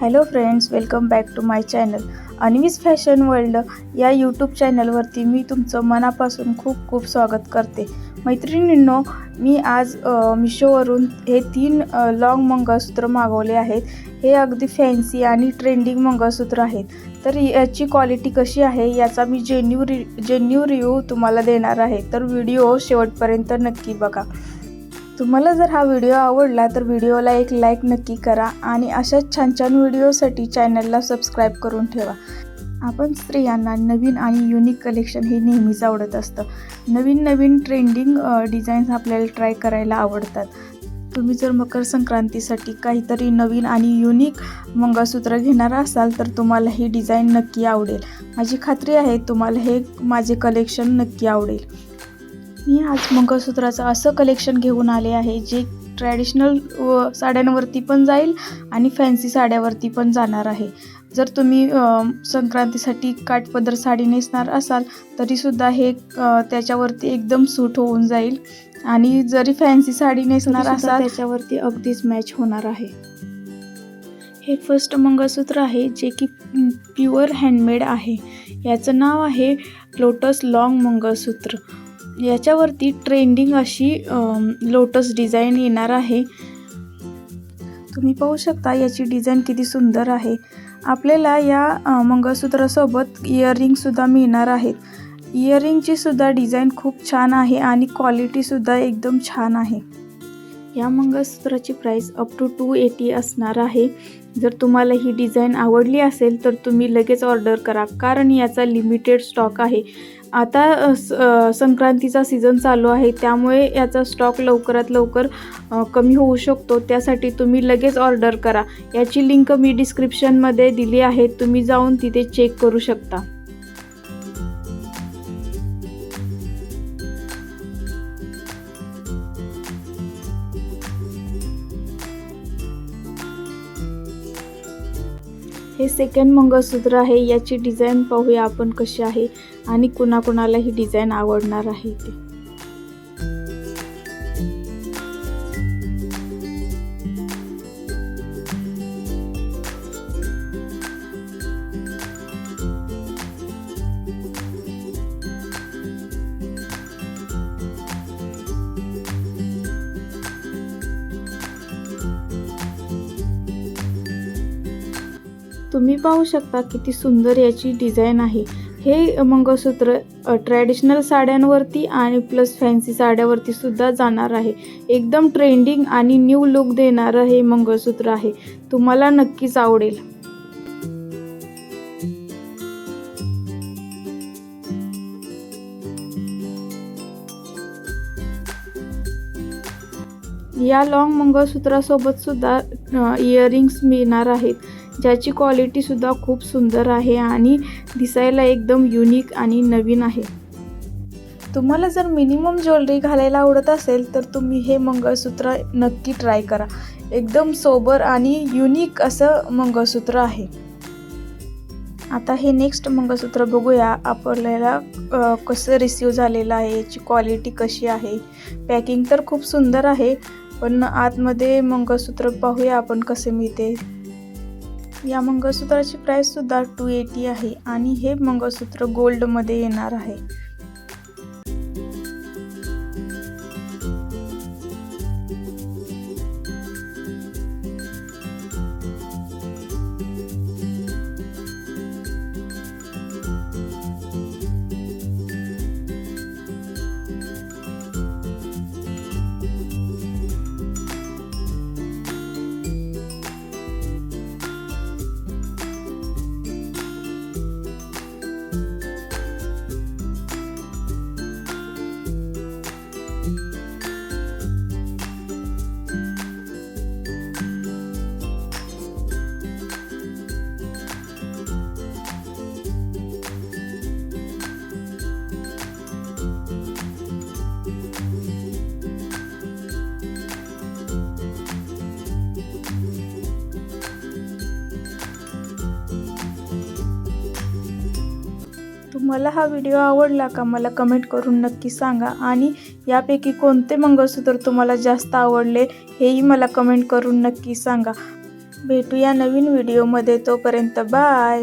Hello friends, welcome back to my channel Anvi's fashion world या YouTube चॅनलवरती मी तुमचं मनापासून खूप खूप स्वागत करते। मैत्रिणींनो, मी आज मिशोवरून हे 3 लॉंग मंगळसूत्र मागवले आहेत। हे अगदी फॅन्सी आणि ट्रेंडिंग मंगळसूत्र आहेत। तर याची क्वालिटी कशी आहे याचा मी जेन्यू रिव्ह्यू तुम्हाला देणार आहे, तर व्हिडिओ शेवटपर्यंत नक्की बघा। तुम्हाला जर हा व्हिडिओ आवडला तर व्हिडिओला एक लाईक नक्की करा आणि अशाच छान छान व्हिडिओसाठी चॅनलला सबस्क्राईब करून ठेवा। आपण स्त्रियांना नवीन आणि युनिक कलेक्शन हे नेहमीच आवडत असतं। नवीन ट्रेंडिंग डिझाईन्स आपल्याला ट्राय करायला आवडतात। तुम्ही जर मकर संक्रांतीसाठी काहीतरी नवीन आणि युनिक मंगळसूत्र घेणार असाल तर तुम्हाला ही डिझाईन नक्की आवडेल। माझी खात्री आहे तुम्हाला हे माझे कलेक्शन नक्की आवडेल। मी आज मंगळसूत्राचं असं कलेक्शन घेऊन आले आहे जे ट्रॅडिशनल साड्यांवरती पण जाईल आणि फॅन्सी साड्यावरती पण जाणार आहे। जर तुम्ही संक्रांतीसाठी काठपदर साडी नेसणार असाल तरीसुद्धा हे त्याच्यावरती एकदम सूट होऊन जाईल आणि जरी फॅन्सी साडी नेसणार असाल त्याच्यावरती अगदीच मॅच होणार आहे। हे फर्स्ट मंगळसूत्र आहे जे की प्युअर हँडमेड आहे। याचं नाव आहे लोटस लॉंग मंगळसूत्र। याच्यावरती ट्रेंडिंग अशी लोटस डिझाईन येणार आहे। तुम्ही पाहू शकता याची डिझाईन किती सुंदर आहे। आपल्याला या मंगळसूत्रासोबत इयरिंगसुद्धा मिळणार आहेत। इयरिंगची सुद्धा डिझाईन खूप छान आहे आणि क्वालिटीसुद्धा एकदम छान आहे। या मंगळसूत्राची प्राईस अप टू 280 असणार आहे। जर तुम्हाला ही डिझाईन आवडली असेल तर तुम्ही लगेच ऑर्डर करा, कारण याचा लिमिटेड स्टॉक आहे। आता संक्रांतीचा सीझन चालू आहे, त्यामुळे याचा स्टॉक लवकरात लवकर कमी होऊ शकतो। त्यासाठी तुम्ही लगेच ऑर्डर करा। याची लिंक मी डिस्क्रिप्शनमध्ये दिली आहे, तुम्ही जाऊन तिथे चेक करू शकता। हे सेकंड मंगळसूत्र आहे। याची डिझाईन पाहूया आपण कशी आहे आणि कुणाकुणाला ही डिझाईन आवडणार आहे ते। तुम्ही पाहू शकता किती सुंदर याची डिझाईन आहे। हे मंगळसूत्र ट्रॅडिशनल साड्यांवरती आणि प्लस फॅन्सी साड्यावरती सुद्धा जाणार आहे। एकदम ट्रेंडिंग आणि न्यू लुक देणारं हे मंगळसूत्र आहे। तुम्हाला नक्कीच आवडेल। या लॉंग मंगळसूत्रासोबत सुद्धा इयरिंग्स मिळणार आहेत, ज्याची क्वालिटी सुद्धा खूप सुंदर आहे आणि दिसायला एकदम युनिक आणि नवीन आहे। तुम्हाला जर मिनिमम ज्वेलरी घालायला आवडत असेल तर तुम्ही हे मंगळसूत्र नक्की ट्राय करा। एकदम सोबर आणि युनिक असं मंगळसूत्र आहे। आता हे नेक्स्ट मंगळसूत्र बघूया आपल्याला कसं रिसीव झालेलं आहे, याची क्वालिटी कशी आहे। पॅकिंग तर खूप सुंदर आहे, पण आतमध्ये मंगळसूत्र पाहूया आपण कसे मिळते। या मंगळसूत्राची प्राईस सुद्धा 280 आहे आणि हे मंगळसूत्र गोल्डमध्ये येणार आहे। तुम्हाला हा व्हिडिओ आवडला का मला कमेंट करून नक्की सांगा आणि यापैकी कोणते मंगळसूत्र तुम्हाला जास्त आवडले हेही मला कमेंट करून नक्की सांगा। भेटूया नवीन व्हिडिओमध्ये. तोपर्यंत बाय.